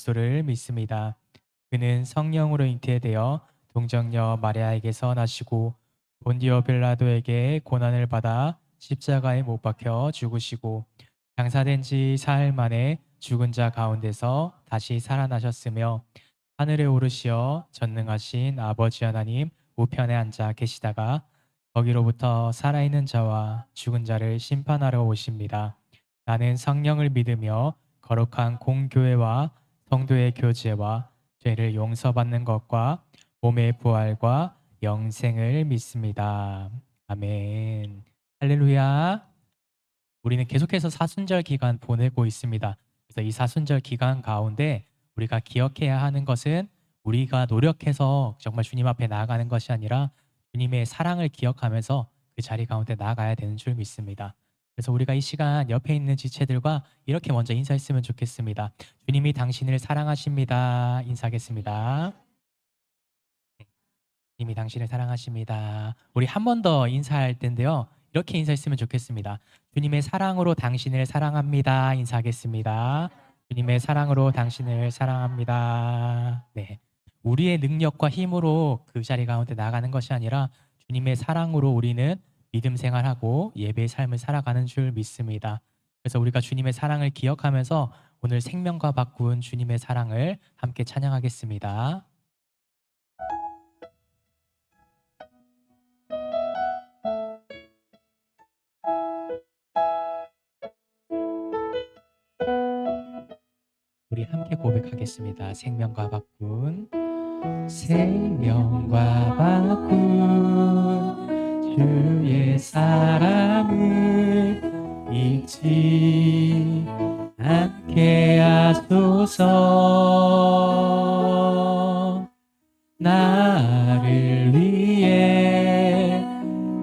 그리스도를 믿습니다. 그는 성령으로 잉태되어 동정녀 마리아에게서 나시고 본디오 빌라도에게 고난을 받아 십자가에 못 박혀 죽으시고 장사된 지 사흘 만에 죽은 자 가운데서 다시 살아나셨으며 하늘에 오르시어 전능하신 아버지 하나님 우편에 앉아 계시다가 거기로부터 살아있는 자와 죽은 자를 심판하러 오십니다. 나는 성령을 믿으며 거룩한 공교회와 성도의 교제와 죄를 용서받는 것과 몸의 부활과 영생을 믿습니다. 아멘. 할렐루야. 우리는 계속해서 사순절 기간 보내고 있습니다. 그래서 이 사순절 기간 가운데 우리가 기억해야 하는 것은 우리가 노력해서 정말 주님 앞에 나아가는 것이 아니라 주님의 사랑을 기억하면서 그 자리 가운데 나아가야 되는 줄 믿습니다. 그래서 우리가 이 시간 옆에 있는 지체들과 이렇게 먼저 인사했으면 좋겠습니다. 주님이 당신을 사랑하십니다. 인사하겠습니다. 네, 주님이 당신을 사랑하십니다. 우리 한 번 더 인사할 텐데요. 이렇게 인사했으면 좋겠습니다. 주님의 사랑으로 당신을 사랑합니다. 인사하겠습니다. 주님의 사랑으로 당신을 사랑합니다. 네. 우리의 능력과 힘으로 그 자리 가운데 나가는 것이 아니라 주님의 사랑으로 우리는 믿음 생활하고 예배의 삶을 살아가는 줄 믿습니다. 그래서 우리가 주님의 사랑을 기억하면서 오늘 생명과 바꾼 주님의 사랑을 함께 찬양하겠습니다. 우리 함께 고백하겠습니다. 생명과 바꾼 생명과 바꾼 주의 사랑을 잊지 않게 하소서. 나를 위해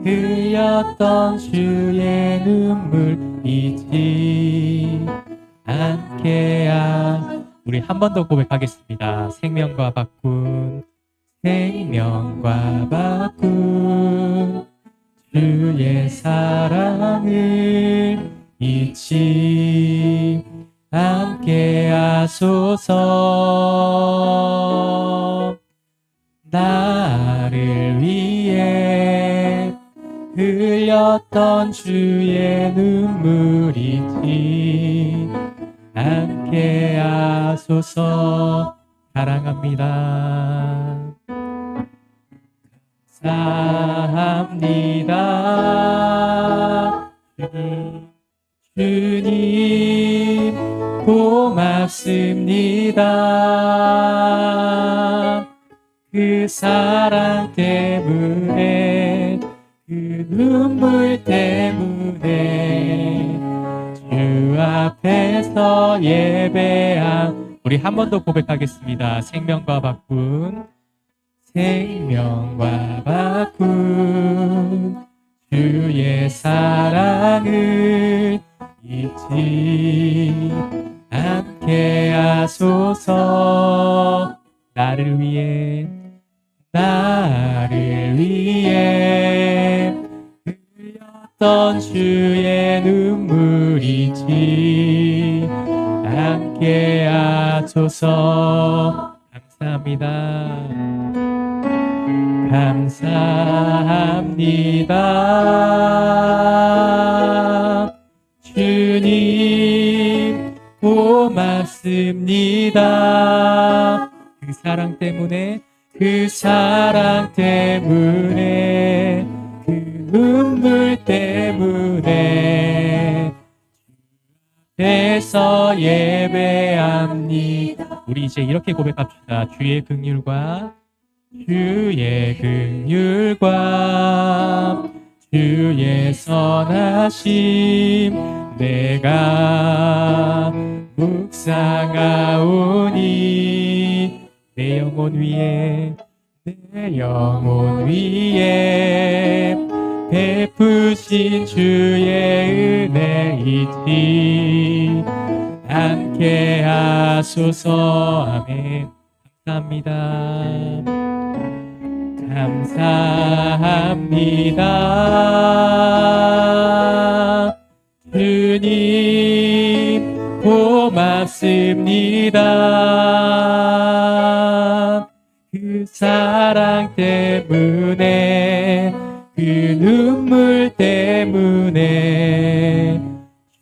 흘렸던 주의 눈물 잊지 않게 우리 한 번 더 고백하겠습니다. 생명과 바꾼 생명과 바꾼 주의 사랑을 잊지 않게 하소서. 나를 위해 흘렸던 주의 눈물 잊지 않게 하소서. 사랑합니다. 감사합니다. 주님 고맙습니다. 그 사랑 때문에 그 눈물 때문에 주 앞에서 예배한 우리 한 번 더 고백하겠습니다. 생명과 바꾼 생명과 바꾼 주의 사랑을 잊지 않게 하소서. 나를 위해 흘렸던 주의 눈물 잊지 않게 하소서. 감사합니다. 감사합니다. 주님 고맙습니다. 그 사랑 때문에 그 눈물 때문에 주에서 예배합니다. 우리 이제 이렇게 고백합시다. 주의 긍휼과 주의 선하심 내가 묵상하오니 내 영혼 위에 베푸신 주의 은혜 잊지 않게 하소서. 아멘. 감사합니다. 감사합니다. 주님 고맙습니다. 고맙습니다. 그 사랑 때문에, 그 눈물 때문에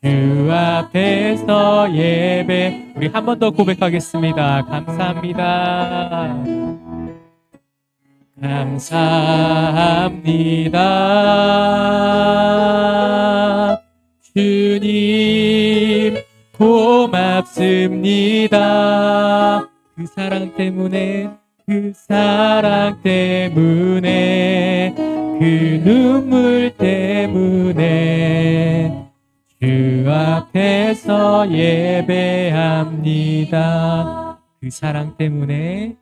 주 앞에서 예배. 우리 한 번 더 고백하겠습니다. 감사합니다. 감사합니다. 주님 고맙습니다. 그 사랑 때문에, 그 사랑 때문에, 그 눈물 때문에 주 앞에서 예배합니다. 그 사랑 때문에,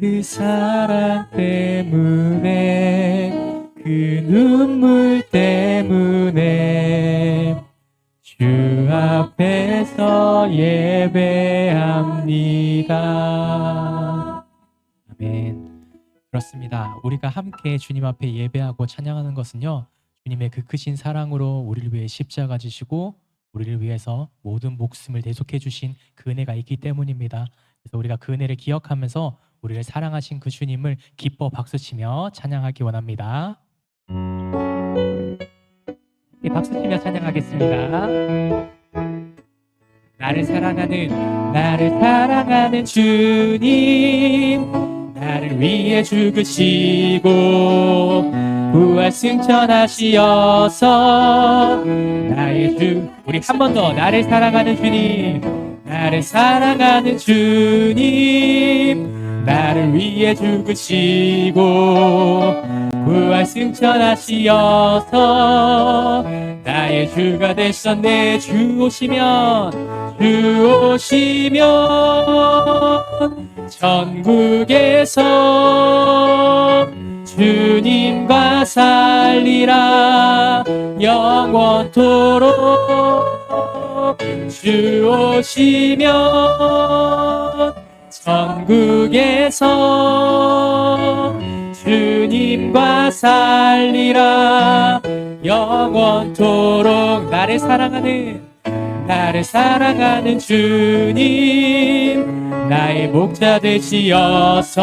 그 사랑 때문에, 그 눈물 때문에 주 앞에서 예배합니다. 아멘. 그렇습니다. 우리가 함께 주님 앞에 예배하고 찬양하는 것은요, 주님의 그 크신 사랑으로 우리를 위해 십자가 지시고 우리를 위해서 모든 목숨을 대속해 주신 그 은혜가 있기 때문입니다. 그래서 우리가 그 은혜를 기억하면서 우리를 사랑하신 그 주님을 기뻐 박수치며 찬양하기 원합니다. 박수치며 찬양하겠습니다. 나를 사랑하는 주님, 나를 위해 죽으시고 부활 승천하시어서 나의 주. 우리 한 번 더. 나를 사랑하는 주님, 나를 사랑하는 주님, 나를 위해 죽으시고 부활 승천하시어서 나의 주가 되셨네. 주 오시면 천국에서 주님과 살리라 영원토록. 주 오시면 천국에서 주님과 살리라 영원토록. 나를 사랑하는 주님, 나의 목자 되시어서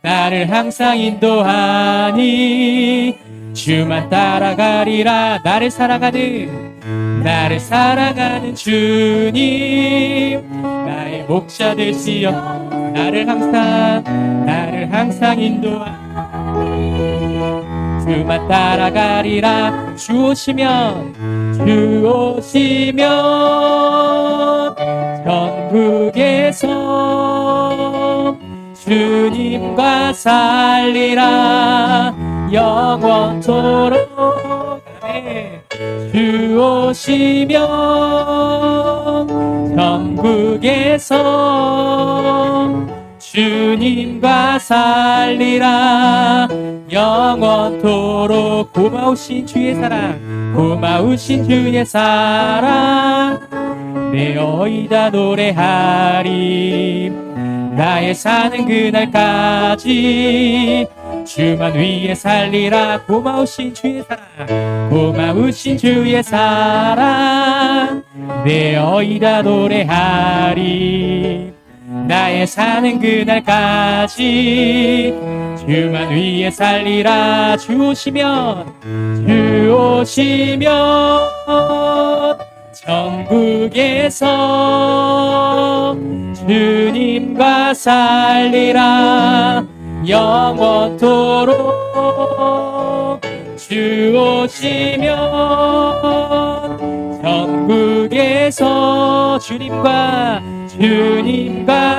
나를 항상 인도하니 주만 따라가리라. 나를 사랑하는 주님, 나의 목자 되시어 나를 항상 인도하니 주만 따라가리라. 주 오시면 천국에서 주님과 살리라 영원토록. 주 오시면 천국에서 주님과 살리라 영원토록. 고마우신 주의 사랑 내어이다 노래하리. 나의 사는 그날까지 주만 위해 살리라. 고마우신 주의 사랑 내어이다 노래하리. 나의 사는 그날까지 주만 위해 살리라. 주 오시면 천국에서 주님과 살리라 영원토록. 주 오시면 천국에서 주님과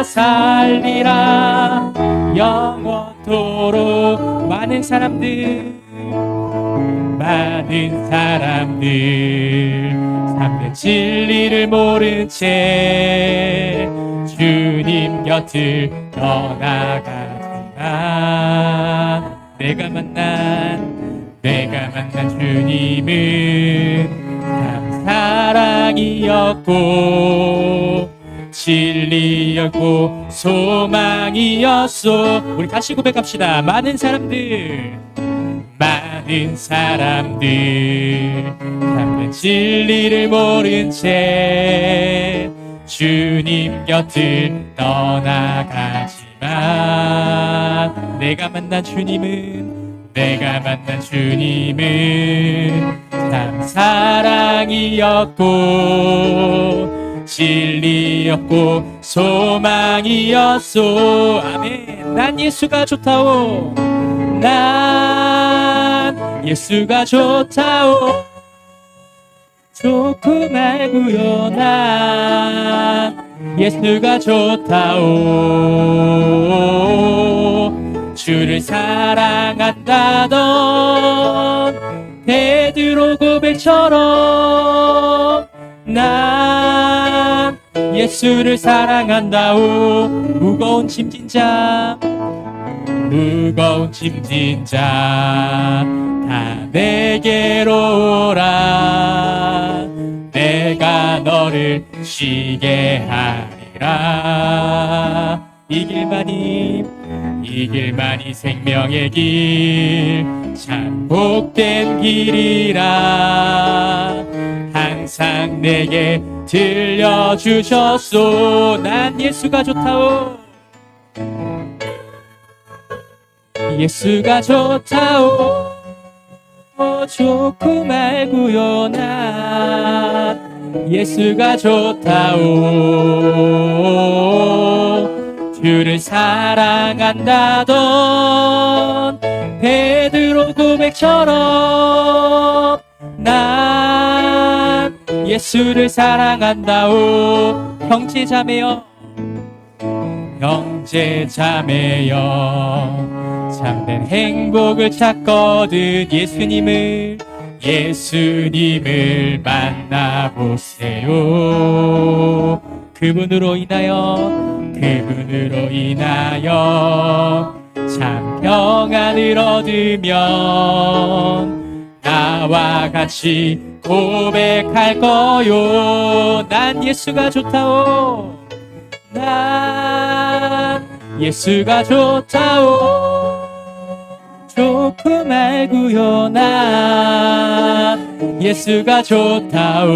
살리라 영원토록. 많은 사람들 참된 진리를 모른 채 주님 곁을 떠나가지만 내가 만난 주님은 참 사랑이었고 진리였고 소망이었소. 우리 다시 고백합시다. 많은 사람들 많은 사람들 참된 진리를 모른 채 주님 곁을 떠나가지만 내가 만난 주님은 참 사랑이었고 진리였고 소망이었소. 아멘. 난 예수가 좋다오. 난 예수가 좋다오. 좋고 말고요. 난 예수가 좋다오. 주를 사랑한다던 베드로 고백처럼 난 예수를 사랑한다오. 무거운 짐진 자 다 내게로 오라. 내가 너를 쉬게 하리라. 이 길만이 생명의 길 참 복된 길이라 항상 내게 들려주셨소. 난 예수가 좋다오. 예수가 좋다오. 좋고 말고요. 난 예수가 좋다오. 주를 사랑한다던 베드로 고백처럼 난 예수를 사랑한다오. 형제자매여 참된 행복을 찾거든 예수님을 만나보세요. 그분으로 인하여 참 평안을 얻으면 나와 같이 고백할 거요. 난 예수가 좋다오. 난 예수가 좋다오. 좋고 말고요. 난 예수가 좋다오.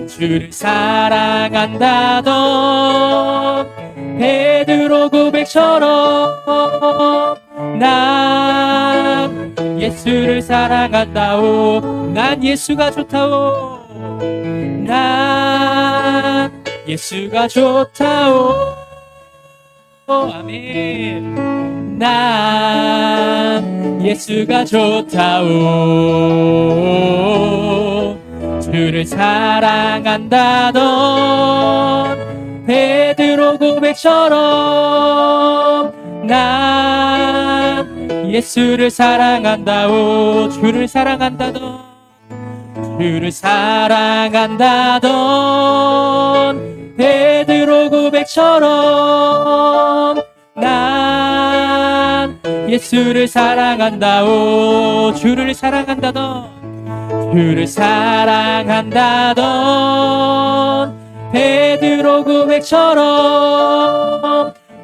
주를 사랑한다던 베드로 고백처럼 난 예수를 사랑한다오. 난 예수가 좋다오. 난 예수가 좋다오. 아멘. 난 예수가 좋다오. 주를 사랑한다던 베드로 고백처럼 난 예수를 사랑한다오. 주를 사랑한다던 베드로 고백처럼 난 예수를 사랑한다오. 주를 사랑한다던 베드로 고백처럼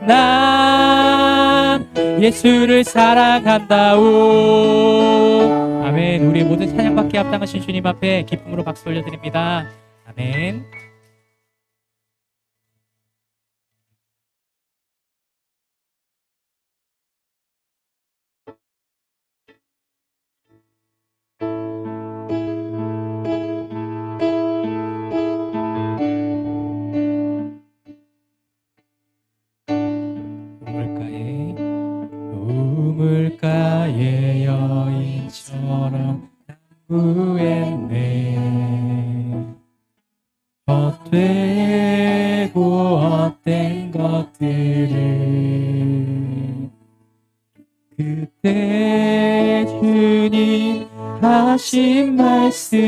난 예수를 사랑한다오. 아멘. 우리 모든 찬양받기에 합당하신 주님 앞에 기쁨으로 박수 올려드립니다. 아멘. 우물가의 여인처럼 구했네. 헛되고 헛된 것들을 그때 주님 하신 말씀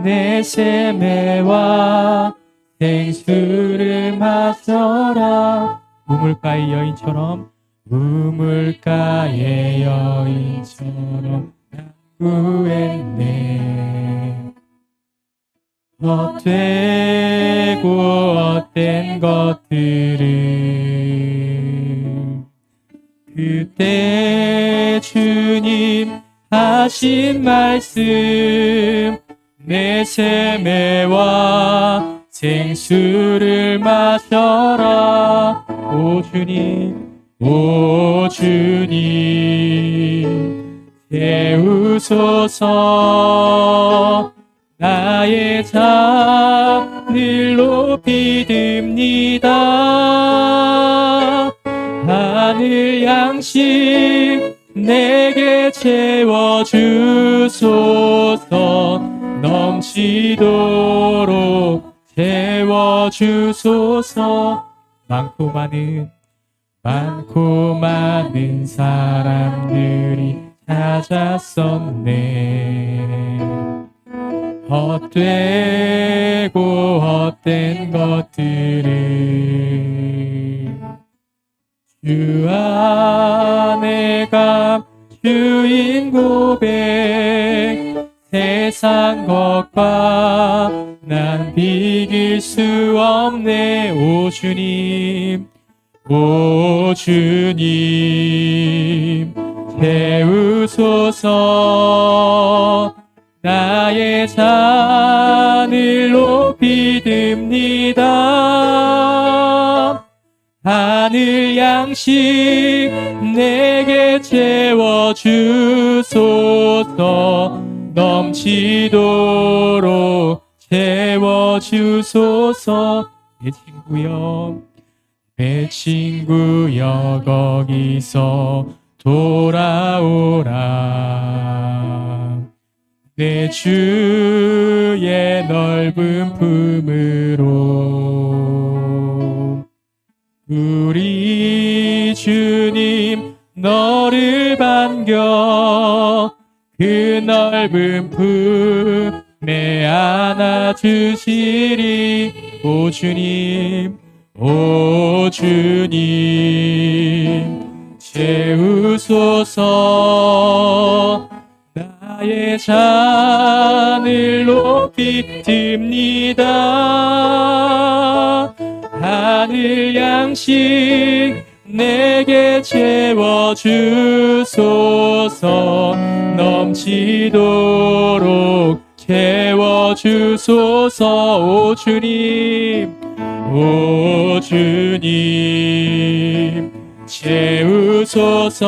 내 샘매와 생수를 마셔라. 우물가의 여인처럼 구했네. 헛되고 헛된 것들을 그때 하신 말씀 내 세매와 생수를 마셔라. 오 주님, 오 주님, 태우소서. 나의 잔을 높이 듭니다. 하늘 양식 내게 채워주소서. 넘치도록 채워주소서. 많고 많은 사람들이 찾았었네. 헛되고 헛된 것들을 주 안에 감추인 고백, 세상 것과 난 비길 수 없네. 오 주님, 오 주님, 채우소서. 나의 잔을 높이 듭니다. 하늘 양식 내게 채워주소서. 넘치도록 채워주소서. 내 친구여 거기서 돌아오라. 내 주의 넓은 품으로. 우리 주님 너를 반겨 그 넓은 품에 안아주시리. 오 주님, 오 주님, 채우소서. 나의 잔을 높이 듭니다. 하늘 양식 내게 채워주소서. 넘치도록 채워주소서. 오 주님, 오 주님, 채우소서.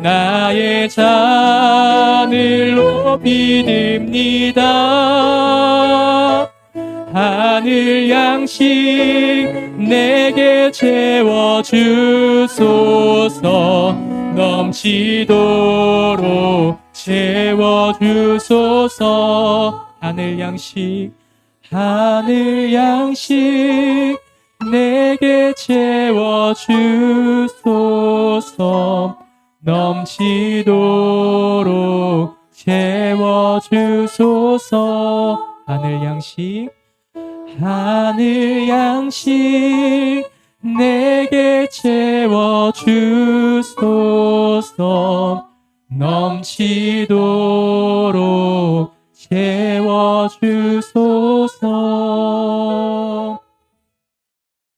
나의 잔을 높이 듭니다. 하늘 양식 내게 채워주소서. 넘치도록 채워주소서. 하늘 양식 내게 채워주소서. 넘치도록 채워주소서. 하늘 양식 내게 채워주소서. 넘치도록 채워주소서.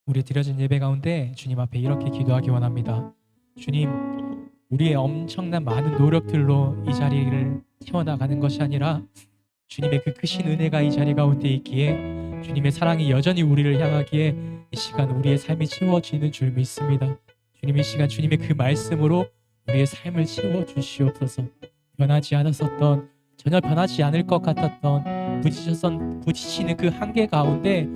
우리 드려진 예배 가운데 주님 앞에 이렇게 기도하기 원합니다. 주님, 우리의 엄청난 많은 노력들로 이 자리를 채워나가는 것이 아니라 주님의 그 크신 은혜가 이 자리 가운데 있기에, 주님의 사랑이 여전히 우리를 향하기에 이 시간 우리의 삶이 채워지는 줄 믿습니다. 주님, 이 시간 주님의 그 말씀으로 우리의 삶을 채워주시옵소서. 변하지 않았었던, 전혀 변하지 않을 것 같았던 부딪히는 그 한계 가운데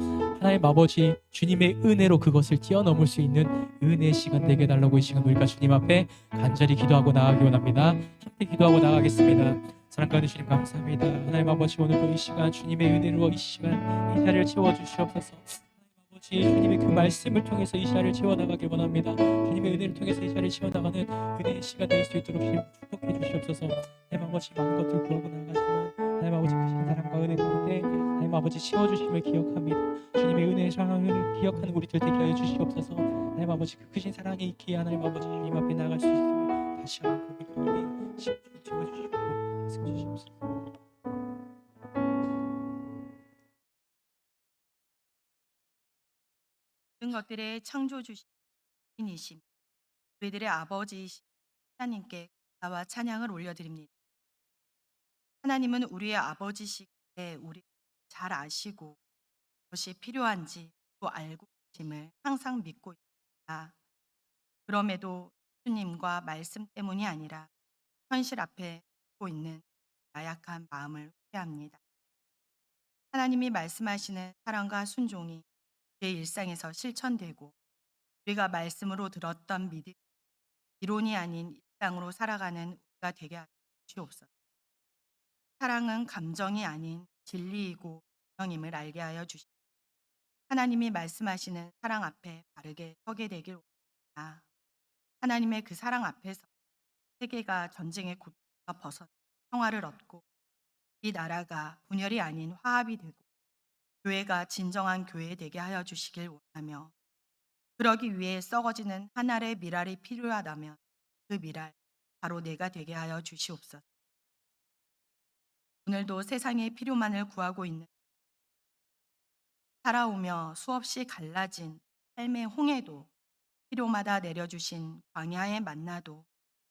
하나님 아버지 주님의 은혜로 그것을 뛰어넘을 수 있는 은혜의 시간 되게 달라고 이 시간 우리가 주님 앞에 간절히 기도하고 나아가기 원합니다. 함께 기도하고 나아가겠습니다. 사랑하는 주님 감사합니다. 하나님 아버지, 오늘도 이 시간 주님의 은혜로 이 시간 이 자리를 채워주시옵소서. 아버지, 주님의 그 말씀을 통해서 이 자리를 채워나가길 원합니다. 주님의 은혜를 통해서 이 자리를 채워나가는 은혜의 시간 될 수 있도록 주님 축복해 주시옵소서. 하나님 아버지, 많은 것들 구하고 나아가지만 하나님 아버지 크신 사랑과 은혜 가운데 하나님 아버지 채워주심을 기억합니다. 주님의 은혜의 사랑을 기억하는 우리들 되게 하여 주시옵소서. 하나님 아버지, 그 크신 사랑이 있기에 하나님 아버지 주님 앞에 나갈 수 있음을 다시 한번 고백하오니 채워주시고 말씀 주시옵소서. 모든 것들의 창조주이심, 우리들의 아버지이신 하나님께 감사와 찬양을 올려드립니다. 하나님은 우리의 아버지시기에 우리 잘 아시고 무엇이 필요한지 또 알고 계심을 항상 믿고 있습니다. 그럼에도 주님과 말씀 때문이 아니라 현실 앞에 고 있는 나약한 마음을 회개합니다. 하나님이 말씀하시는 사랑과 순종이 내 일상에서 실천되고 우리가 말씀으로 들었던 믿음, 이론이 아닌 일상으로 살아가는 우리가 되게 하여 주옵소서. 사랑은 감정이 아닌 진리이고 명임을 알게 하여 주시고 하나님이 말씀하시는 사랑 앞에 바르게 서게 되길 원합니다. 하나님의 그 사랑 앞에서 세계가 전쟁의 고통과 벗어나 평화를 얻고 이 나라가 분열이 아닌 화합이 되고 교회가 진정한 교회 되게 하여 주시길 원하며 그러기 위해 썩어지는 한 알의 밀알이 필요하다면 그 밀알 바로 내가 되게 하여 주시옵소서. 오늘도 세상의 필요만을 구하고 있는 살아오며 수없이 갈라진 삶의 홍해도 필요마다 내려주신 광야의 만나도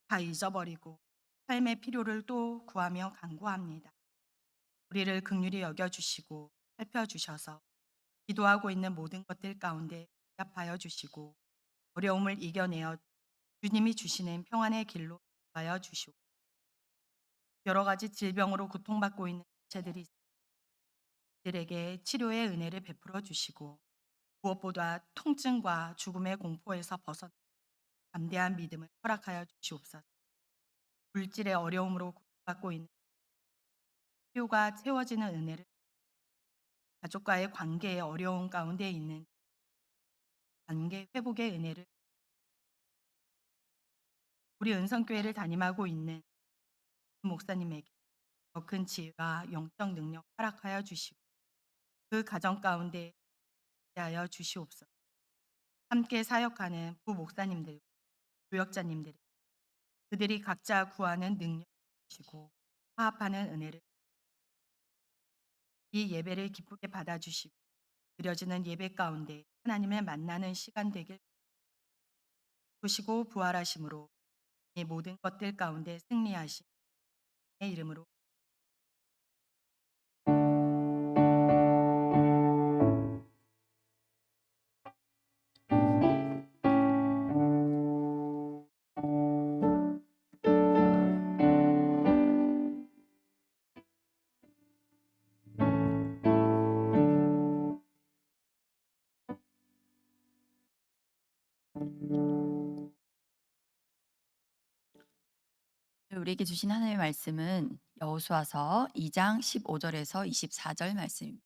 다 잊어버리고 삶의 필요를 또 구하며 간구합니다. 우리를 긍휼히 여겨주시고 살펴주셔서 기도하고 있는 모든 것들 가운데 응답하여 주시고 어려움을 이겨내어 주님이 주시는 평안의 길로 인도하여 주시고 여러 가지 질병으로 고통받고 있는 지체들이 들에게 치료의 은혜를 베풀어 주시고 무엇보다 통증과 죽음의 공포에서 벗어나 담대한 믿음을 허락하여 주시옵소서. 물질의 어려움으로 고통받고 있는 필요가 채워지는 은혜를 가족과의 관계의 어려움 가운데 있는 관계 회복의 은혜를 우리 은성교회를 담임하고 있는 목사님에게 더 큰 지혜와 영적 능력 허락하여 주시고 그 가정 가운데 하여 주시옵소서. 함께 사역하는 부목사님들, 교역자님들 그들이 각자 구하는 능력 주시고 화합하는 은혜를 이 예배를 기쁘게 받아주시고 드려지는 예배 가운데 하나님을 만나는 시간 되길 주시고 부활하심으로 이 모든 것들 가운데 승리하신 의 이름으로 우리에게 주신 하나님의 말씀은 여호수아서 2장 15절에서 24절 말씀입니다.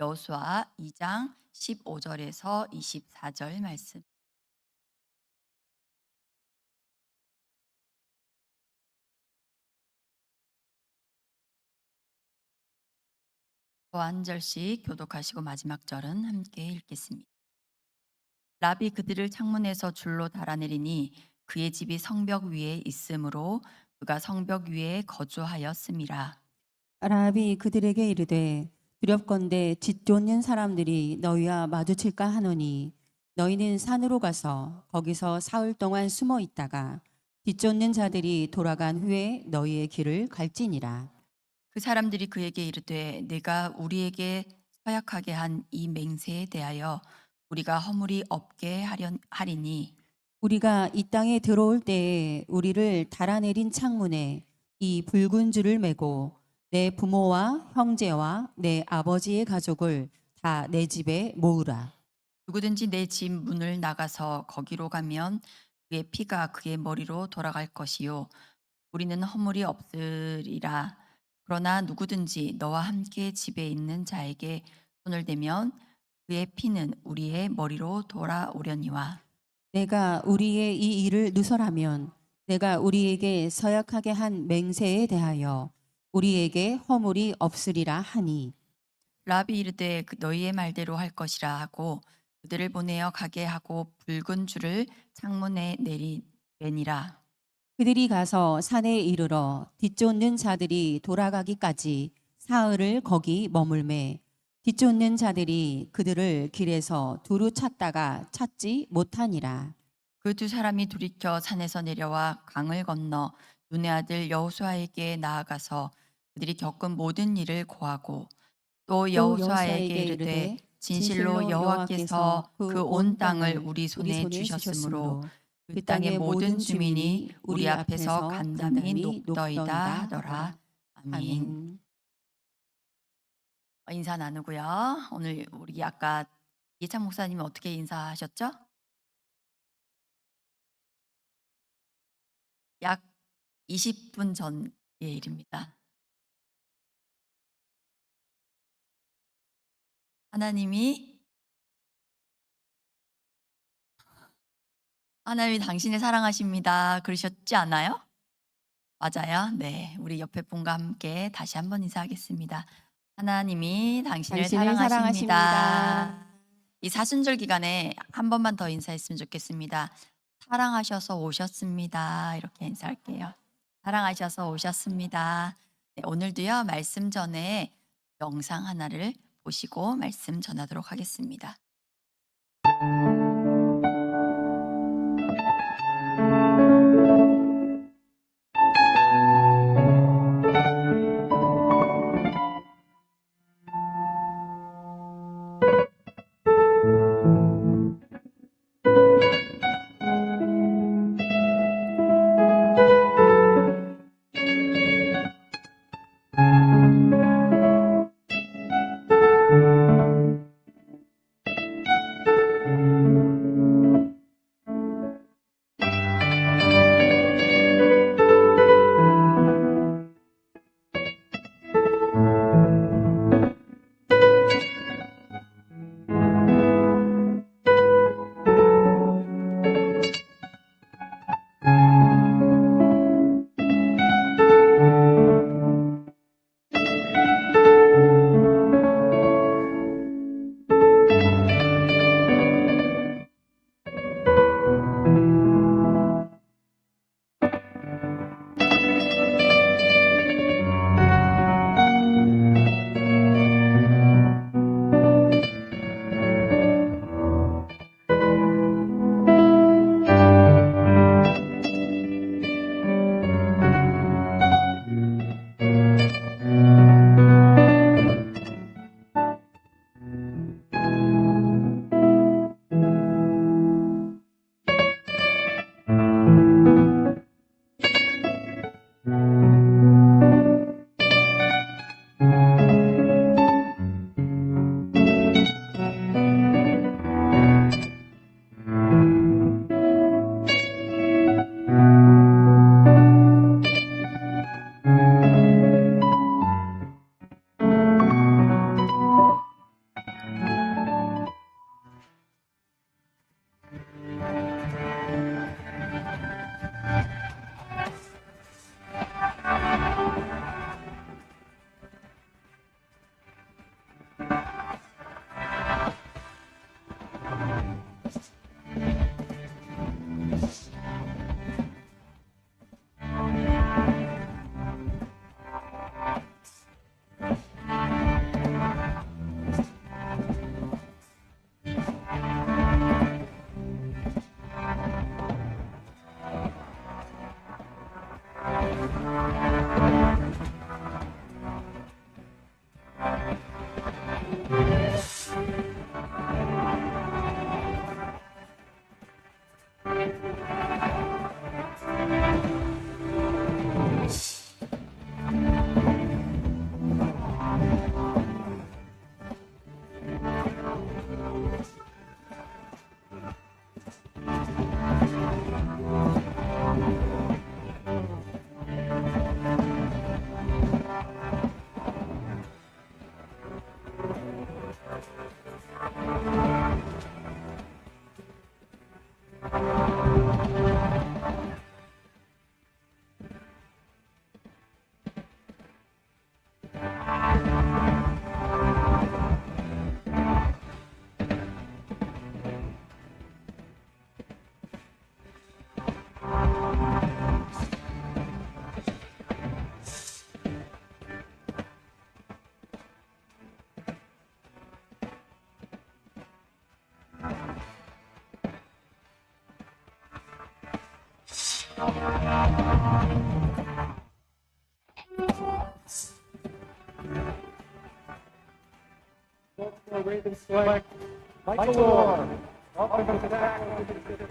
여호수아 2장 15절에서 24절 말씀. 또 한 절씩 교독하시고 마지막 절은 함께 읽겠습니다. 랍이 그들을 창문에서 줄로 달아내리니 그의 집이 성벽 위에 있으므로 그가 성벽 위에 거주하였음이라. 랍이 그들에게 이르되 두렵건대 짓쫓는 사람들이 너희와 마주칠까 하노니 너희는 산으로 가서 거기서 사흘 동안 숨어 있다가 뒤쫓는 자들이 돌아간 후에 너희의 길을 갈지니라. 그 사람들이 그에게 이르되 내가 우리에게 서약하게 한 이 맹세에 대하여 우리가 허물이 없게 하리니 우리가 이 땅에 들어올 때에 우리를 달아내린 창문에 이 붉은 줄을 매고 내 부모와 형제와 내 아버지의 가족을 다 내 집에 모으라. 누구든지 내 집 문을 나가서 거기로 가면 그의 피가 그의 머리로 돌아갈 것이요 우리는 허물이 없으리라. 그러나 누구든지 너와 함께 집에 있는 자에게 손을 대면 그의 피는 우리의 머리로 돌아오려니와. 내가 우리의 이 일을 누설하면 내가 우리에게 서약하게 한 맹세에 대하여 우리에게 허물이 없으리라 하니 랍이 이르되 너희의 말대로 할 것이라 하고 그들을 보내어 가게 하고 붉은 줄을 창문에 내니라. 그들이 가서 산에 이르러 뒤쫓는 자들이 돌아가기까지 사흘을 거기 머물매 뒤쫓는 자들이 그들을 길에서 두루 찾다가 찾지 못하니라. 그 두 사람이 돌이켜 산에서 내려와 강을 건너 눈의 아들 여호수아에게 나아가서 그들이 겪은 모든 일을 고하고 또 또 여호수아에게 여호수아에게 이르되 이르되 진실로 여호와께서 그 온 땅을 우리 손에 주셨으므로 그 땅의 모든 주민이 우리 앞에서 간담이 녹더이다 하더라. 아멘. 아멘. 인사 나누고요. 오늘 우리 아까 이해찬 목사님은 어떻게 인사하셨죠? 약 20분 전의 일입니다. 하나님이 당신을 사랑하십니다. 그러셨지 않아요? 맞아요. 네. 우리 옆에 분과 함께 다시 한번 인사하겠습니다. 하나님이 당신을 당신을 사랑하십니다. 사랑하십니다. 이 사순절 기간에 한 번만 더 인사했으면 좋겠습니다. 사랑하셔서 오셨습니다. 이렇게 인사할게요. 사랑하셔서 오셨습니다. 네, 오늘도요, 말씀 전에 영상 하나를 보시고 말씀 전하도록 하겠습니다. Baltimore Ravens select Michael Orr, offensive tackle.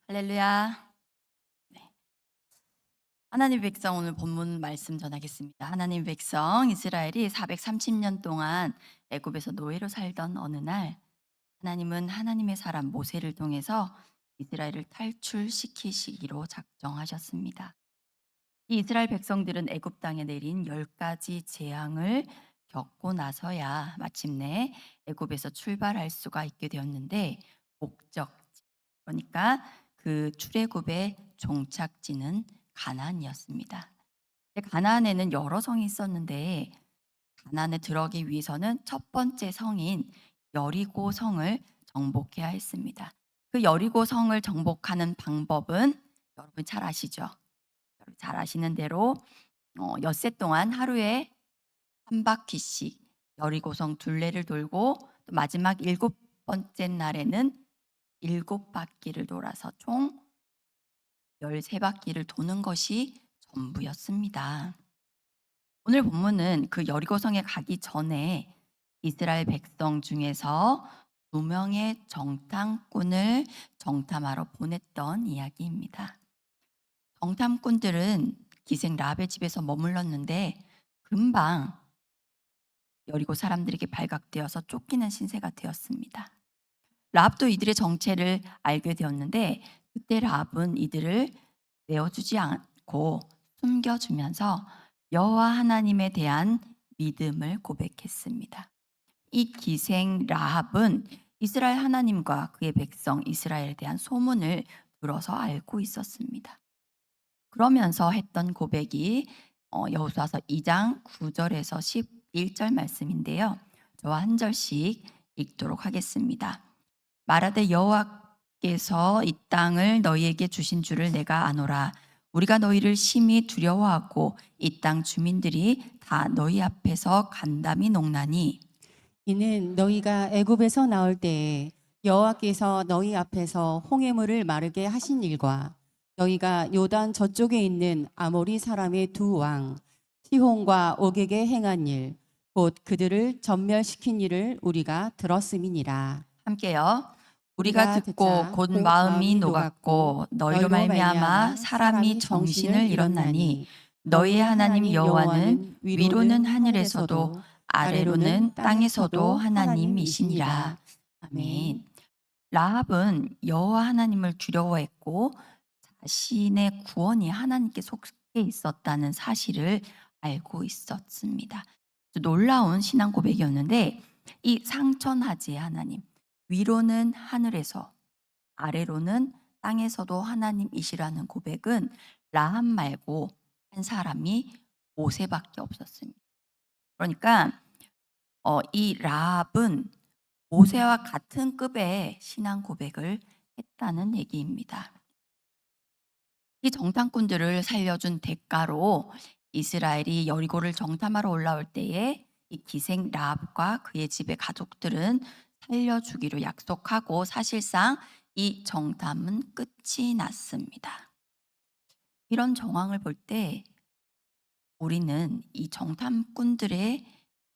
할렐루야. 네. 하나님 백성 오늘 본문 말씀 전하겠습니다. 하나님 백성 이스라엘이 430년 동안 애굽에서 노예로 살던 어느 날 하나님은 하나님의 사람 모세를 통해서 이스라엘을 탈출시키시기로 작정하셨습니다. 이 이스라엘 백성들은 애굽 땅에 내린 10가지 재앙을 겪고 나서야 마침내 애굽에서 출발할 수가 있게 되었는데 목적지, 그러니까 그 출애굽의 종착지는 가나안이었습니다. 가나안에는 여러 성이 있었는데 가나안에 들어가기 위해서는 첫 번째 성인 여리고 성을 정복해야 했습니다. 그 여리고 성을 정복하는 방법은 여러분 잘 아시죠? 여러분 잘 아시는 대로 엿새 동안 하루에 한 바퀴씩 여리고성 둘레를 돌고 또 마지막 7번째 날에는 7바퀴를 돌아서 총 13바퀴를 도는 것이 전부였습니다. 오늘 본문은 그 여리고성에 가기 전에 이스라엘 백성 중에서 2명의 정탐꾼을 정탐하러 보냈던 이야기입니다. 정탐꾼들은 기생 라합의 집에서 머물렀는데 금방 여리고 사람들에게 발각되어서 쫓기는 신세가 되었습니다. 라합도 이들의 정체를 알게 되었는데 그때 라합은 이들을 내어주지 않고 숨겨주면서 여호와 하나님에 대한 믿음을 고백했습니다. 이 기생 라합은 이스라엘 하나님과 그의 백성 이스라엘에 대한 소문을 들어서 알고 있었습니다. 그러면서 했던 고백이 여호수아서 2장 9절에서 11절 말씀인데요. 저와 한 절씩 읽도록 하겠습니다. 말하되 여호와께서 이 땅을 너희에게 주신 줄을 내가 아노라. 우리가 너희를 심히 두려워하고 이 땅 주민들이 다 너희 앞에서 간담이 녹나니 이는 너희가 애굽에서 나올 때에 여호와께서 너희 앞에서 홍해물을 마르게 하신 일과 너희가 요단 저쪽에 있는 아모리 사람의 2왕 시혼과 옥에게 행한 일 곧 그들을 전멸시킨 일을 우리가 들었음이니라. 함께요. 우리가 듣고 곧 마음이 녹았고 너희로 말미암아 사람이 정신을 잃었나니 너희의 하나님 여호와는 위로는 하늘에서도 아래로는 땅에서도 하나님이시니라. 아멘. 라합은 여호와 하나님을 두려워했고 자신의 구원이 하나님께 속해 있었다는 사실을 알고 있었습니다. 놀라운 신앙 고백이었는데 이 상천하지의 하나님, 위로는 하늘에서 아래로는 땅에서도 하나님이시라는 고백은 라합 말고 한 사람이 모세밖에 없었습니다. 그러니까 이 라합은 모세와 같은 급의 신앙 고백을 했다는 얘기입니다. 이 정탐꾼들을 살려준 대가로 이스라엘이 여리고를 정탐하러 올라올 때에 이 기생 라합과 그의 집의 가족들은 살려주기로 약속하고 사실상 이 정탐은 끝이 났습니다. 이런 정황을 볼 때 우리는 이 정탐꾼들의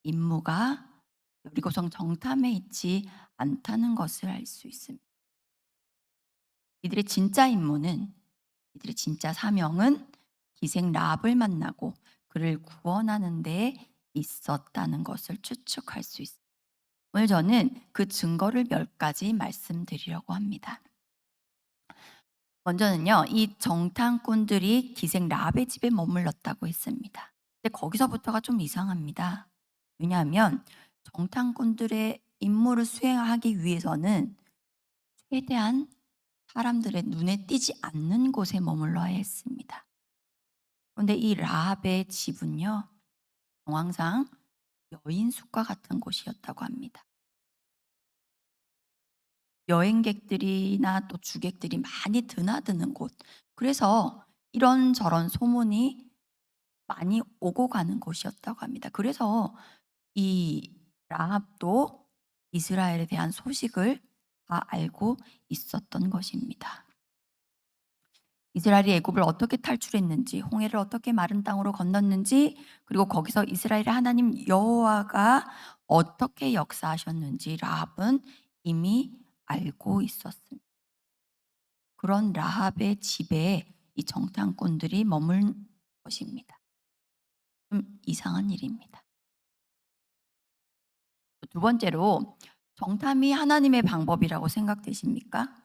임무가 여리고성 정탐에 있지 않다는 것을 알 수 있습니다. 이들의 진짜 임무는, 이들의 진짜 사명은 기생 라합을 만나고 그를 구원하는 데 있었다는 것을 추측할 수 있습니다. 오늘 저는 그 증거를 몇 가지 말씀드리려고 합니다. 먼저는요, 이 정탐꾼들이 기생 라합의 집에 머물렀다고 했습니다. 근데 거기서부터가 좀 이상합니다. 왜냐하면 정탐꾼들의 임무를 수행하기 위해서는 최대한 사람들의 눈에 띄지 않는 곳에 머물러야 했습니다. 그런데 이 라합의 집은요, 정황상 여인숙과 같은 곳이었다고 합니다. 여행객들이나 또 주객들이 많이 드나드는 곳. 그래서 이런저런 소문이 많이 오고 가는 곳이었다고 합니다. 그래서 이 라합도 이스라엘에 대한 소식을 다 알고 있었던 것입니다. 이스라엘이 애굽을 어떻게 탈출했는지, 홍해를 어떻게 마른 땅으로 건넜는지, 그리고 거기서 이스라엘의 하나님 여호와가 어떻게 역사하셨는지 라합은 이미 알고 있었습니다. 그런 라합의 집에 이 정탐꾼들이 머문 것입니다. 좀 이상한 일입니다. 두 번째로, 정탐이 하나님의 방법이라고 생각되십니까?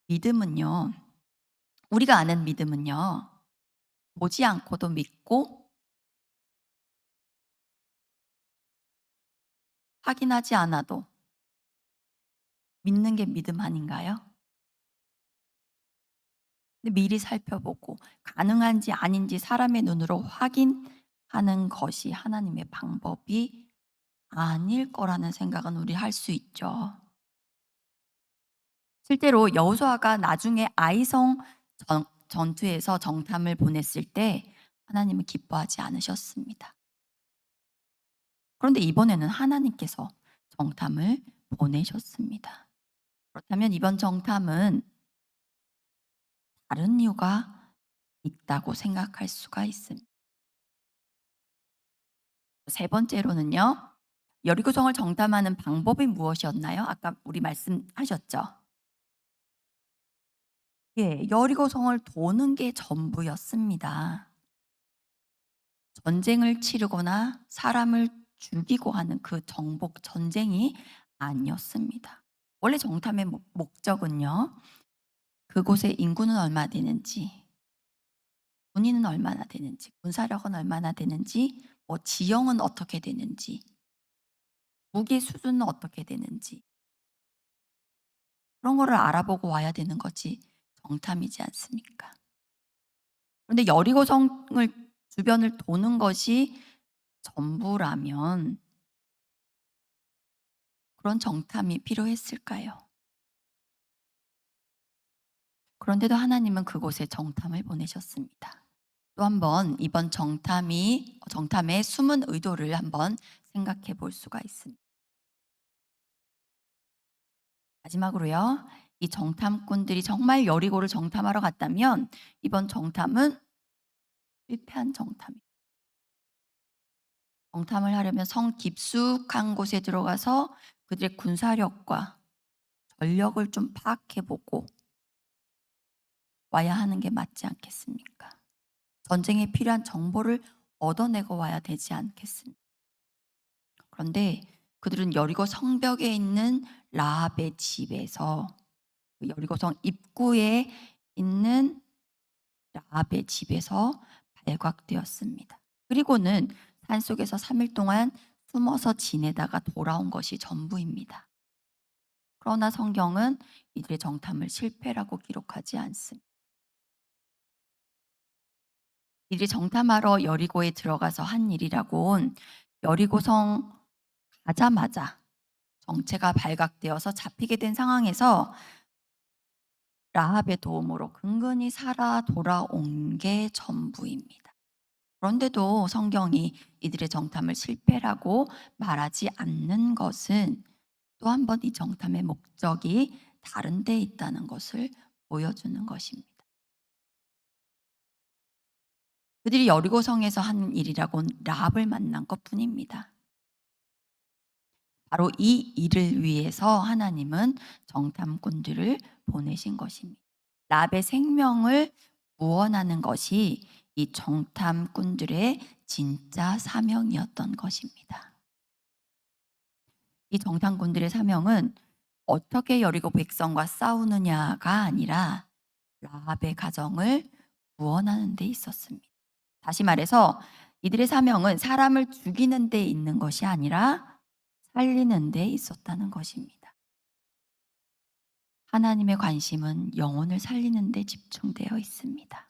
믿음은요, 우리가 아는 믿음은요, 보지 않고도 믿고 확인하지 않아도 믿는 게 믿음 아닌가요? 근데 미리 살펴보고 가능한지 아닌지 사람의 눈으로 확인하는 것이 하나님의 방법이 아닐 거라는 생각은 우리 할 수 있죠. 실제로 여호수아가 나중에 아이성 전투에서 정탐을 보냈을 때 하나님은 기뻐하지 않으셨습니다. 그런데 이번에는 하나님께서 정탐을 보내셨습니다. 그렇다면 이번 정탐은 다른 이유가 있다고 생각할 수가 있습니다. 세 번째로는요, 여리고성을 정탐하는 방법이 무엇이었나요? 아까 우리 말씀하셨죠? 예, 여리고성을 도는 게 전부였습니다. 전쟁을 치르거나 사람을 죽이고 하는 그 정복 전쟁이 아니었습니다. 원래 정탐의 목적은요, 그곳의 인구는 얼마 되는지, 군인은 얼마나 되는지, 군사력은 얼마나 되는지, 뭐 지형은 어떻게 되는지, 무기 수준은 어떻게 되는지, 그런 거를 알아보고 와야 되는 거지 정탐이지 않습니까? 그런데 여리고성을 주변을 도는 것이 전부라면 그런 정탐이 필요했을까요? 그런데도 하나님은 그곳에 정탐을 보내셨습니다. 또 한번 이번 정탐의 숨은 의도를 한번 생각해 볼 수가 있습니다. 마지막으로요, 이 정탐꾼들이 정말 여리고를 정탐하러 갔다면 이번 정탐은 실패한 정탐입니다. 정탐을 하려면 성 깊숙한 곳에 들어가서 그들의 군사력과 전력을 좀 파악해보고 와야 하는 게 맞지 않겠습니까? 전쟁에 필요한 정보를 얻어내고 와야 되지 않겠습니까? 그런데 그들은 여리고 성벽에 있는 라합의 집에서, 여리고성 입구에 있는 라합의 집에서 발각되었습니다. 그리고는 산속에서 3일 동안 숨어서 지내다가 돌아온 것이 전부입니다. 그러나 성경은 이들의 정탐을 실패라고 기록하지 않습니다. 이들이 정탐하러 여리고에 들어가서 한 일이라곤 여리고성 가자마자 정체가 발각되어서 잡히게 된 상황에서 라합의 도움으로 근근히 살아 돌아온 게 전부입니다. 그런데도 성경이 이들의 정탐을 실패라고 말하지 않는 것은 또 한 번 이 정탐의 목적이 다른 데 있다는 것을 보여주는 것입니다. 그들이 여리고성에서 한 일이라곤 라합을 만난 것뿐입니다. 바로 이 일을 위해서 하나님은 정탐꾼들을 보내신 것입니다. 라합의 생명을 구원하는 것이 이 정탐꾼들의 진짜 사명이었던 것입니다. 이 정탐꾼들의 사명은 어떻게 여리고 백성과 싸우느냐가 아니라 라합의 가정을 구원하는 데 있었습니다. 다시 말해서 이들의 사명은 사람을 죽이는 데 있는 것이 아니라 살리는 데 있었다는 것입니다. 하나님의 관심은 영혼을 살리는 데 집중되어 있습니다.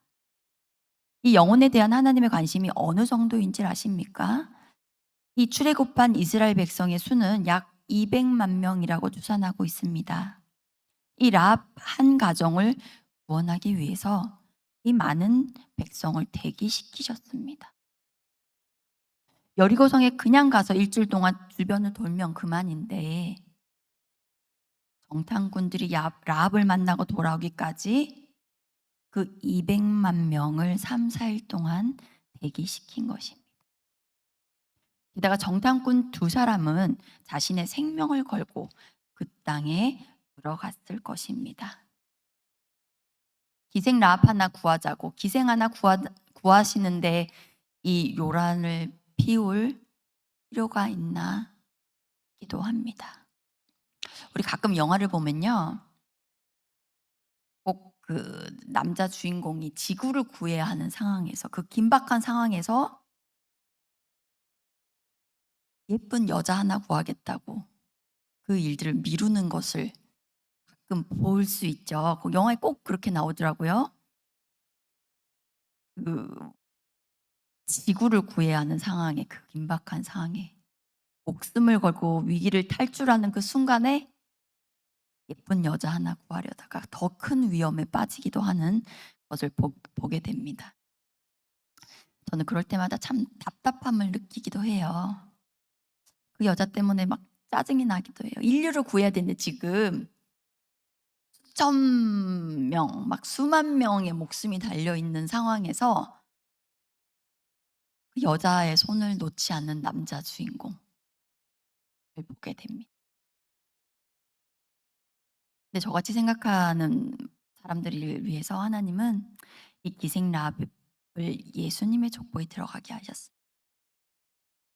이 영혼에 대한 하나님의 관심이 어느 정도인지 아십니까? 이 출애굽한 이스라엘 백성의 수는 약 200만 명이라고 추산하고 있습니다. 이 라합 한 가정을 구원하기 위해서 이 많은 백성을 대기시키셨습니다. 여리고성에 그냥 가서 일주일 동안 주변을 돌면 그만인데 정탐꾼들이 라합을 만나고 돌아오기까지 그 200만 명을 3, 4일 동안 대기시킨 것입니다. 게다가 정탐꾼 2사람은 자신의 생명을 걸고 그 땅에 들어갔을 것입니다. 기생 라합 하나 구하자고 기생 하나 구하시는데 이 요란을 피울 필요가 있나 기도합니다. 우리 가끔 영화를 보면요. 꼭 그 남자 주인공이 지구를 구해야 하는 상황에서 그 긴박한 상황에서 예쁜 여자 하나 구하겠다고 그 일들을 미루는 것을 가끔 볼 수 있죠. 그 영화에 꼭 그렇게 나오더라고요. 그 지구를 구해야 하는 상황에 그 긴박한 상황에 목숨을 걸고 위기를 탈출하는 그 순간에 예쁜 여자 하나 구하려다가 더 큰 위험에 빠지기도 하는 것을 보게 됩니다. 저는 그럴 때마다 참 답답함을 느끼기도 해요. 그 여자 때문에 막 짜증이 나기도 해요. 인류를 구해야 되는데 지금 수천 명, 막 수만 명의 목숨이 달려 있는 상황에서 그 여자의 손을 놓지 않는 남자 주인공을 보게 됩니다. 근데 저같이 생각하는 사람들을 위해서 하나님은 이 기생 라합을 예수님의 족보에 들어가게 하셨어요.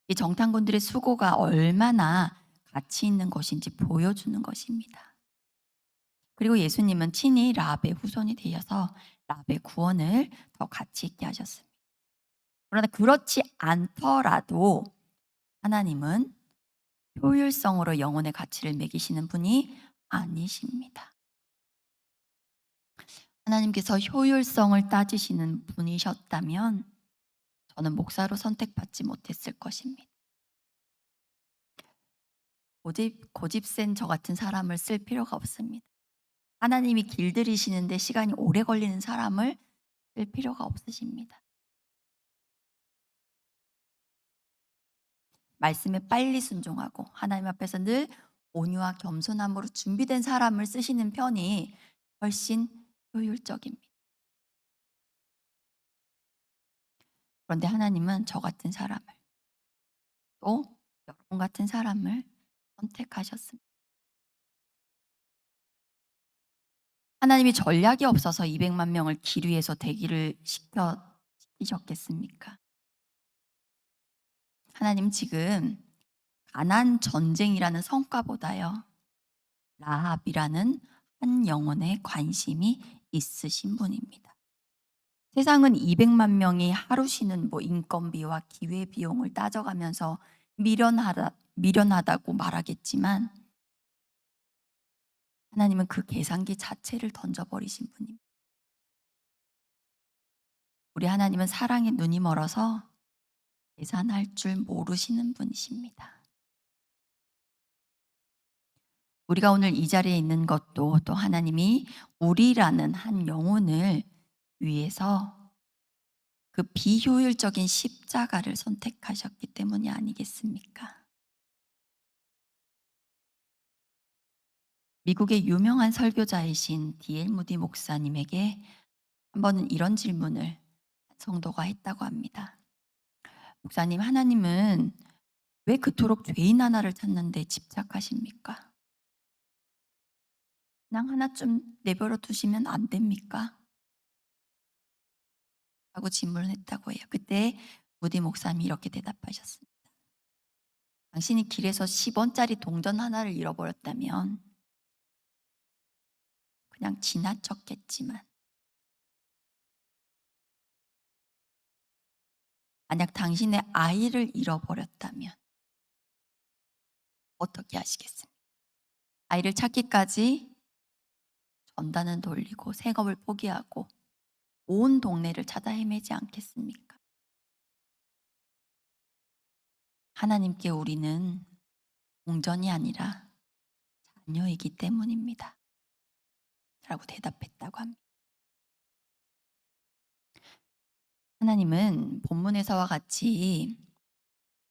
이 정탐꾼들의 수고가 얼마나 가치 있는 것인지 보여주는 것입니다. 그리고 예수님은 친히 라합의 후손이 되어서 라합의 구원을 더 가치 있게 하셨습니다. 그러나 그렇지 않더라도 하나님은 효율성으로 영혼의 가치를 매기시는 분이 아니십니다. 하나님께서 효율성을 따지시는 분이셨다면 저는 목사로 선택받지 못했을 것입니다. 고집센 저 같은 사람을 쓸 필요가 없습니다. 하나님이 길들이시는데 시간이 오래 걸리는 사람을 쓸 필요가 없으십니다. 말씀에 빨리 순종하고 하나님 앞에서 늘 온유와 겸손함으로 준비된 사람을 쓰시는 편이 훨씬 효율적입니다. 그런데 하나님은 저 같은 사람을 또 여러분 같은 사람을 선택하셨습니다. 하나님이 전략이 없어서 200만 명을 길 위에서 대기를 시키셨겠습니까? 하나님 지금 가나안 전쟁이라는 성과보다요. 라합이라는 한 영혼에 관심이 있으신 분입니다. 세상은 200만 명이 하루 쉬는 인건비와 기회 비용을 따져가면서 미련하다고 말하겠지만 하나님은 그 계산기 자체를 던져버리신 분입니다. 우리 하나님은 사랑에 눈이 멀어서 계산할 줄 모르시는 분이십니다. 우리가 오늘 이 자리에 있는 것도 또 하나님이 우리라는 한 영혼을 위해서 그 비효율적인 십자가를 선택하셨기 때문이 아니겠습니까? 미국의 유명한 설교자이신 D.L. 무디 목사님에게 한 번은 이런 질문을 한 성도가 했다고 합니다. 목사님, 하나님은 왜 그토록 죄인 하나를 찾는데 집착하십니까? 그냥 하나쯤 내버려 두시면 안 됩니까? 하고 질문을 했다고 해요. 그때 무디 목사님이 이렇게 대답하셨습니다. 당신이 길에서 10원짜리 동전 하나를 잃어버렸다면 그냥 지나쳤겠지만 만약 당신의 아이를 잃어버렸다면 어떻게 하시겠습니까? 아이를 찾기까지 전단은 돌리고 생업을 포기하고 온 동네를 찾아 헤매지 않겠습니까? 하나님께 우리는 동전이 아니라 자녀이기 때문입니다. 라고 대답했다고 합니다. 하나님은 본문에서와 같이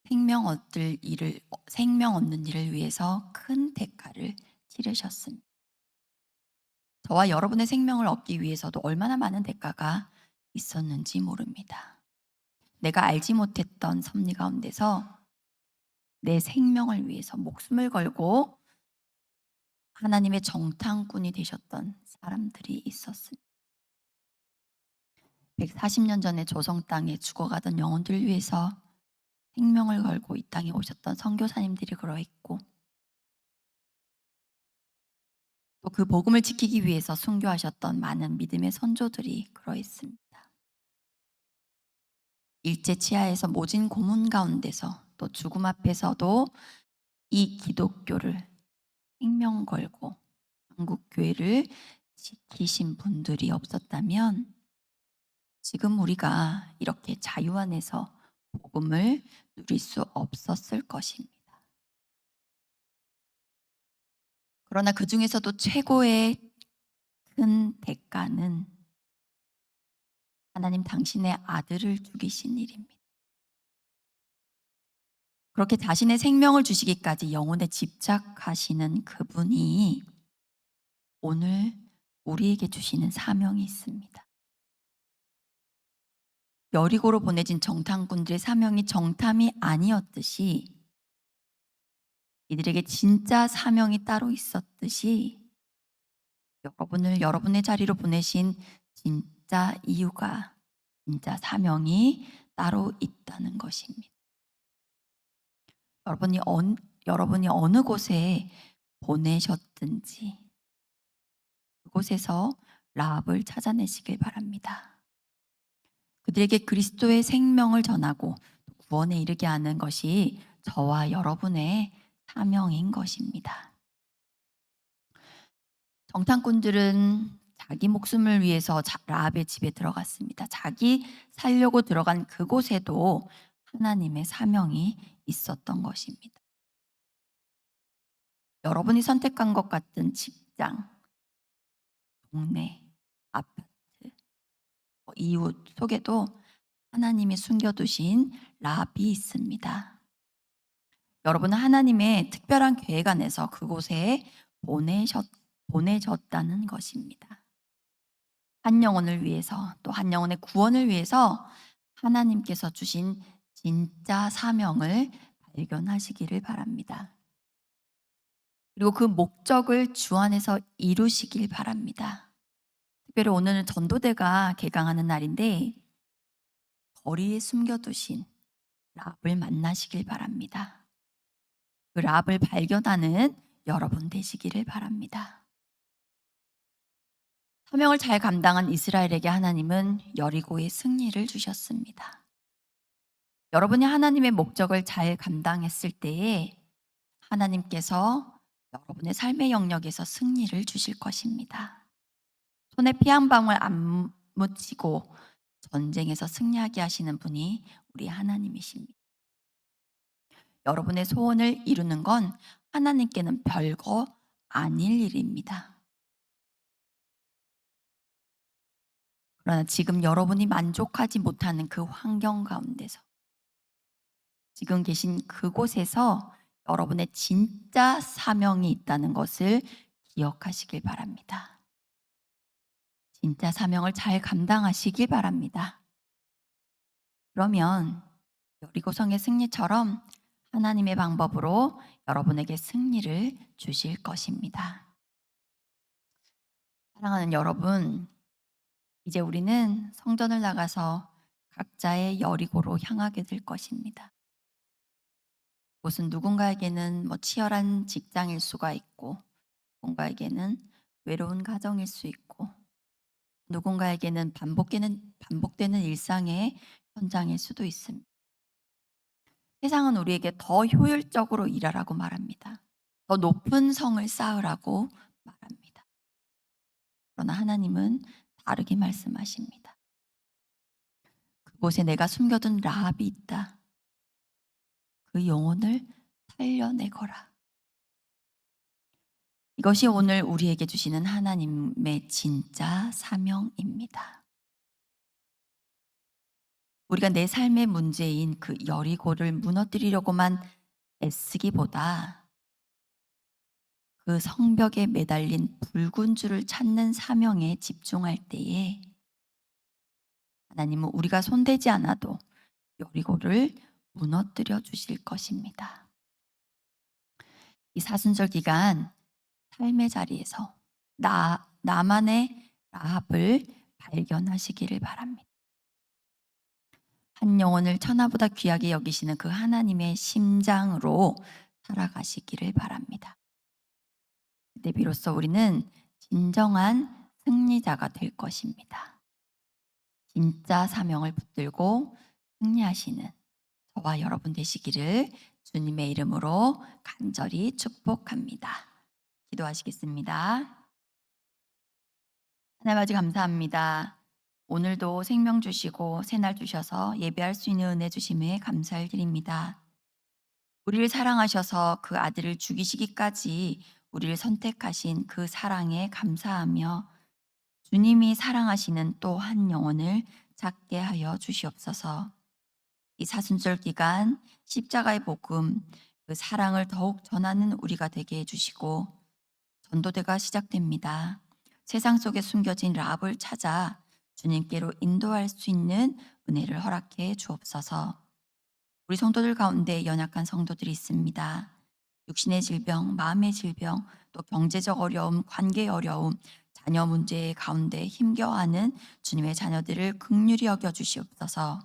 생명 얻는 일을 위해서 큰 대가를 치르셨습니다. 저와 여러분의 생명을 얻기 위해서도 얼마나 많은 대가가 있었는지 모릅니다. 내가 알지 못했던 섭리 가운데서 내 생명을 위해서 목숨을 걸고 하나님의 정탐꾼이 되셨던 사람들이 있었습니다. 140년 전에 조성 땅에 죽어가던 영혼들을 위해서 생명을 걸고 이 땅에 오셨던 선교사님들이 그러했고 또 그 복음을 지키기 위해서 순교하셨던 많은 믿음의 선조들이 그러했습니다. 일제 치하에서 모진 고문 가운데서 또 죽음 앞에서도 이 기독교를 생명 걸고 한국 교회를 지키신 분들이 없었다면 지금 우리가 이렇게 자유 안에서 복음을 누릴 수 없었을 것입니다. 그러나 그 중에서도 최고의 큰 대가는 하나님 당신의 아들을 죽이신 일입니다. 그렇게 자신의 생명을 주시기까지 영혼에 집착하시는 그분이 오늘 우리에게 주시는 사명이 있습니다. 여리고로 보내진 정탐꾼들의 사명이 정탐이 아니었듯이 이들에게 진짜 사명이 따로 있었듯이 여러분을 여러분의 자리로 보내신 진짜 이유가, 진짜 사명이 따로 있다는 것입니다. 여러분이 어느 곳에 보내셨든지 그곳에서 라합을 찾아내시길 바랍니다. 그들에게 그리스도의 생명을 전하고 구원에 이르게 하는 것이 저와 여러분의 사명인 것입니다. 정탐꾼들은 자기 목숨을 위해서 라합의 집에 들어갔습니다. 자기 살려고 들어간 그곳에도 하나님의 사명이 있었던 것입니다. 여러분이 선택한 것 같은 직장, 동네, 아파트, 이웃 속에도 하나님이 숨겨두신 라합이 있습니다. 여러분은 하나님의 특별한 계획 안에서 그곳에 보내졌다는 것입니다. 한 영혼을 위해서 또 한 영혼의 구원을 위해서 하나님께서 주신 진짜 사명을 발견하시기를 바랍니다. 그리고 그 목적을 주 안에서 이루시길 바랍니다. 특별히 오늘은 전도대가 개강하는 날인데 거리에 숨겨두신 라합을 만나시길 바랍니다. 그 라합을 발견하는 여러분 되시기를 바랍니다. 사명을 잘 감당한 이스라엘에게 하나님은 여리고의 승리를 주셨습니다. 여러분이 하나님의 목적을 잘 감당했을 때에 하나님께서 여러분의 삶의 영역에서 승리를 주실 것입니다. 손에 피 한 방울 안 묻히고 전쟁에서 승리하게 하시는 분이 우리 하나님이십니다. 여러분의 소원을 이루는 건 하나님께는 별거 아닐 일입니다. 그러나 지금 여러분이 만족하지 못하는 그 환경 가운데서 지금 계신 그곳에서 여러분의 진짜 사명이 있다는 것을 기억하시길 바랍니다. 진짜 사명을 잘 감당하시길 바랍니다. 그러면 여리고성의 승리처럼 하나님의 방법으로 여러분에게 승리를 주실 것입니다. 사랑하는 여러분, 이제 우리는 성전을 나가서 각자의 여리고로 향하게 될 것입니다. 그것은 누군가에게는 치열한 직장일 수가 있고, 누군가에게는 외로운 가정일 수 있고, 누군가에게는 반복되는 일상의 현장일 수도 있습니다. 세상은 우리에게 더 효율적으로 일하라고 말합니다. 더 높은 성을 쌓으라고 말합니다. 그러나 하나님은 다르게 말씀하십니다. 그곳에 내가 숨겨둔 라합이 있다. 그 영혼을 살려내거라. 이것이 오늘 우리에게 주시는 하나님의 진짜 사명입니다. 우리가 내 삶의 문제인 그 여리고를 무너뜨리려고만 애쓰기보다 그 성벽에 매달린 붉은 줄을 찾는 사명에 집중할 때에 하나님은 우리가 손대지 않아도 여리고를 무너뜨려 주실 것입니다. 이 사순절 기간 삶의 자리에서 나만의 라합을 발견하시기를 바랍니다. 한 영혼을 천하보다 귀하게 여기시는 그 하나님의 심장으로 살아가시기를 바랍니다. 그때 비로소 우리는 진정한 승리자가 될 것입니다. 진짜 사명을 붙들고 승리하시는 저와 여러분 되시기를 주님의 이름으로 간절히 축복합니다. 기도하시겠습니다. 하나님 아버지 감사합니다. 오늘도 생명 주시고 새날 주셔서 예배할 수 있는 은혜 주심에 감사를 드립니다. 우리를 사랑하셔서 그 아들을 죽이시기까지 우리를 선택하신 그 사랑에 감사하며 주님이 사랑하시는 또 한 영혼을 찾게 하여 주시옵소서. 이 사순절 기간 십자가의 복음, 그 사랑을 더욱 전하는 우리가 되게 해주시고 전도대가 시작됩니다. 세상 속에 숨겨진 라합을 찾아 주님께로 인도할 수 있는 은혜를 허락해 주옵소서. 우리 성도들 가운데 연약한 성도들이 있습니다. 육신의 질병, 마음의 질병, 또 경제적 어려움, 관계의 어려움, 자녀 문제 가운데 힘겨워하는 주님의 자녀들을 긍휼히 여겨 주시옵소서.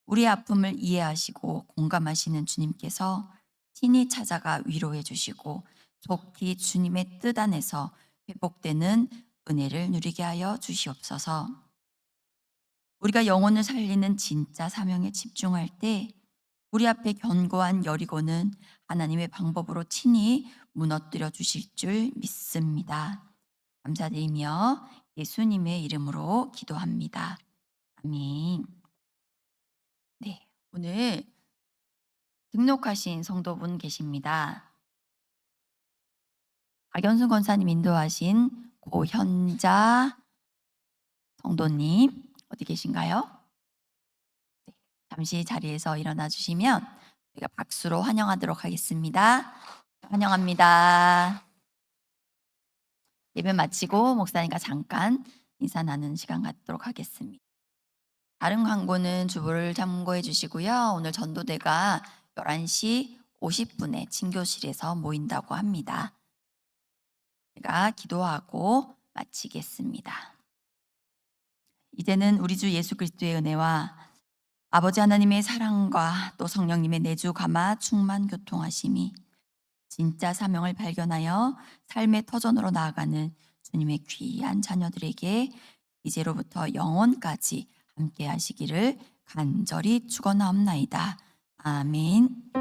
우리의 아픔을 이해하시고 공감하시는 주님께서 친히 찾아가 위로해 주시고 속히 주님의 뜻 안에서 회복되는 은혜를 누리게 하여 주시옵소서. 우리가 영혼을 살리는 진짜 사명에 집중할 때 우리 앞에 견고한 여리고는 하나님의 방법으로 친히 무너뜨려 주실 줄 믿습니다. 감사드리며 예수님의 이름으로 기도합니다. 아멘. 네, 오늘 등록하신 성도분 계십니다. 박연순 권사님 인도하신 고현자 성도님 어디 계신가요? 네, 잠시 자리에서 일어나 주시면 우리가 박수로 환영하도록 하겠습니다. 환영합니다. 예배 마치고 목사님과 잠깐 인사 나누는 시간 갖도록 하겠습니다. 다른 광고는 주보를 참고해 주시고요. 오늘 전도대가 11시 50분에 친교실에서 모인다고 합니다. 제가 기도하고 마치겠습니다. 이제는 우리 주 예수 그리스도의 은혜와 아버지 하나님의 사랑과 또 성령님의 내주 감화 충만 교통하심이 진짜 사명을 발견하여 삶의 터전으로 나아가는 주님의 귀한 자녀들에게 이제로부터 영원까지 함께 하시기를 간절히 축원하옵나이다. 아멘.